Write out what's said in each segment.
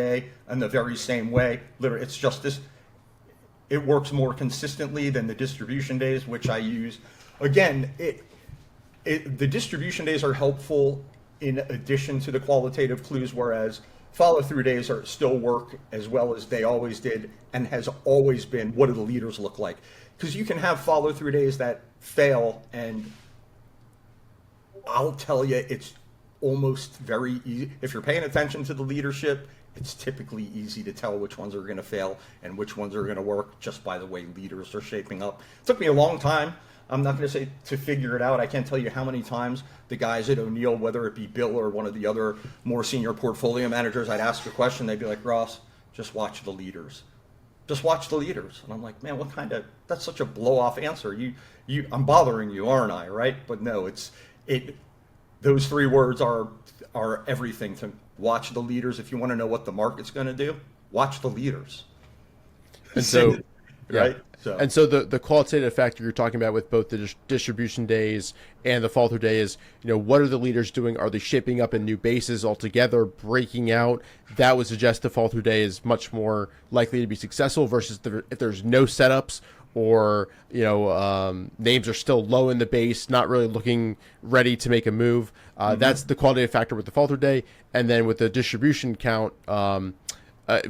day and the very same way. Literally, it's just this. It works more consistently than the distribution days, which I use. Again, the distribution days are helpful in addition to the qualitative clues, whereas follow-through days are still work as well as they always did and has always been. What do the leaders look like? Because you can have follow-through days that fail, and I'll tell you, it's almost very easy. If you're paying attention to the leadership, it's typically easy to tell which ones are going to fail and which ones are going to work just by the way leaders are shaping up. It took me a long time. I'm not going to say to figure it out. I can't tell you how many times the guys at O'Neill, whether it be Bill or one of the other more senior portfolio managers, I'd ask a question. They'd be like, Ross, just watch the leaders. Just watch the leaders. And I'm like, man, what kind of, that's such a blow off answer. I'm bothering you, aren't I? Right? But no, those three words are everything to watch the leaders. If you want to know what the market's going to do, watch the leaders. And so, right? Yeah. And so the qualitative factor you're talking about with both the distribution days and the fall through day is, what are the leaders doing? Are they shaping up in new bases altogether, breaking out? That would suggest the fall through day is much more likely to be successful versus if there's no setups or, names are still low in the base, not really looking ready to make a move. That's the qualitative factor with the fall through day. And then with the distribution count,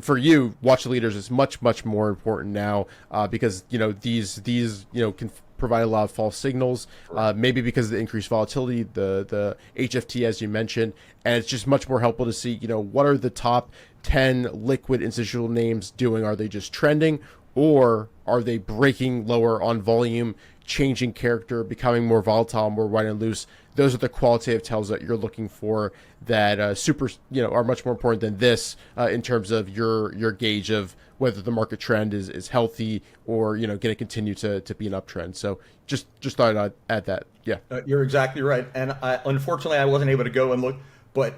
for you, watch the leaders is much, much more important now because, these can provide a lot of false signals, maybe because of the increased volatility, the HFT, as you mentioned, and it's just much more helpful to see, what are the top 10 liquid institutional names doing? Are they just trending, or are they breaking lower on volume, changing character, becoming more volatile, more wide and loose? Those are the qualitative tells that you're looking for that are much more important than this in terms of your gauge of whether the market trend is healthy or going to continue to be an uptrend. So just thought I'd add that. Yeah, you're exactly right. And unfortunately, I wasn't able to go and look, but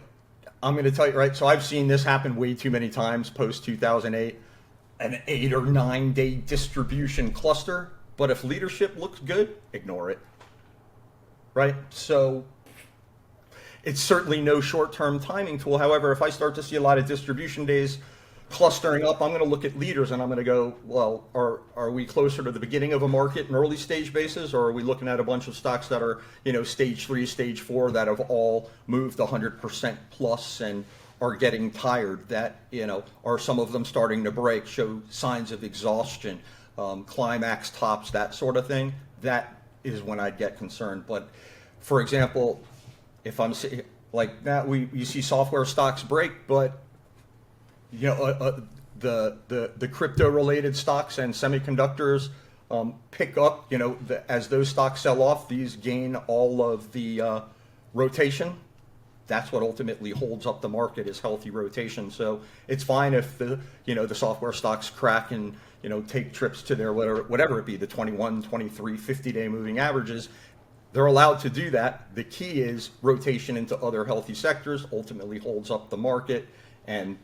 I'm going to tell you, right? So I've seen this happen way too many times post 2008, an 8 or 9 day distribution cluster. But if leadership looks good, ignore it. Right? So it's certainly no short-term timing tool. However, if I start to see a lot of distribution days clustering up, I'm going to look at leaders and I'm going to go, well, are we closer to the beginning of a market in early stage basis, or are we looking at a bunch of stocks that are, stage 3, stage 4 that have all moved 100% plus and are getting tired, that, are some of them starting to break, show signs of exhaustion, climax tops, that sort of thing? That is when I'd get concerned. But for example, if I'm like that, you see software stocks break, but the crypto related stocks and semiconductors pick up. As those stocks sell off, these gain all of the rotation. That's what ultimately holds up the market, is healthy rotation. So it's fine if the software stocks crack and take trips to their whatever it be, the 21, 23, 50-day moving averages. They're allowed to do that. The key is rotation into other healthy sectors ultimately holds up the market, and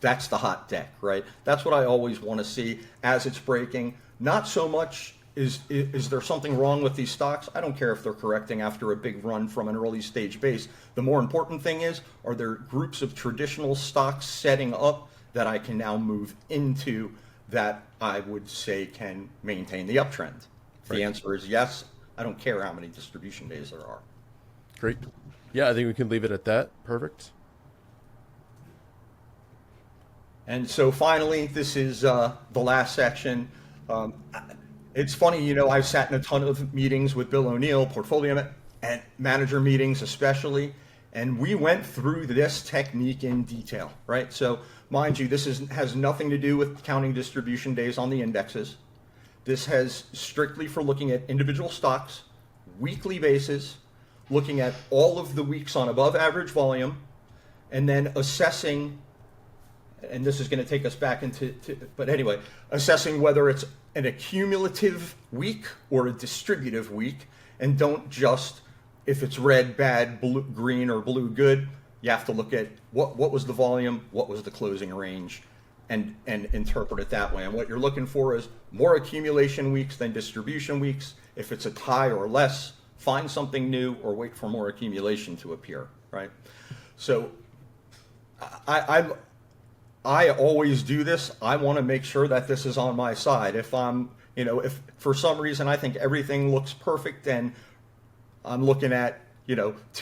that's the hot deck, right? That's what I always want to see as it's breaking. Not so much is there something wrong with these stocks? I don't care if they're correcting after a big run from an early stage base. The more important thing is, are there groups of traditional stocks setting up that I can now move into that I would say can maintain the uptrend? Right. The answer is yes. I don't care how many distribution days there are. Great. Yeah, I think we can leave it at that. Perfect. And so finally, this is the last section. It's funny, I've sat in a ton of meetings with Bill O'Neill, portfolio and manager meetings especially, and we went through this technique in detail, right? So mind you, this has nothing to do with counting distribution days on the indexes. This has strictly for looking at individual stocks, weekly basis, looking at all of the weeks on above average volume, and then assessing, and this is going to take us back but anyway, assessing whether it's an accumulative week or a distributive week, and don't just, if it's red, bad, blue, green, or blue, good. You have to look at what was the volume, what was the closing range, and interpret it that way. And what you're looking for is more accumulation weeks than distribution weeks. If it's a tie or less, find something new or wait for more accumulation to appear, right? So I always do this. I want to make sure that this is on my side. If I'm, if for some reason I think everything looks perfect and I'm looking at,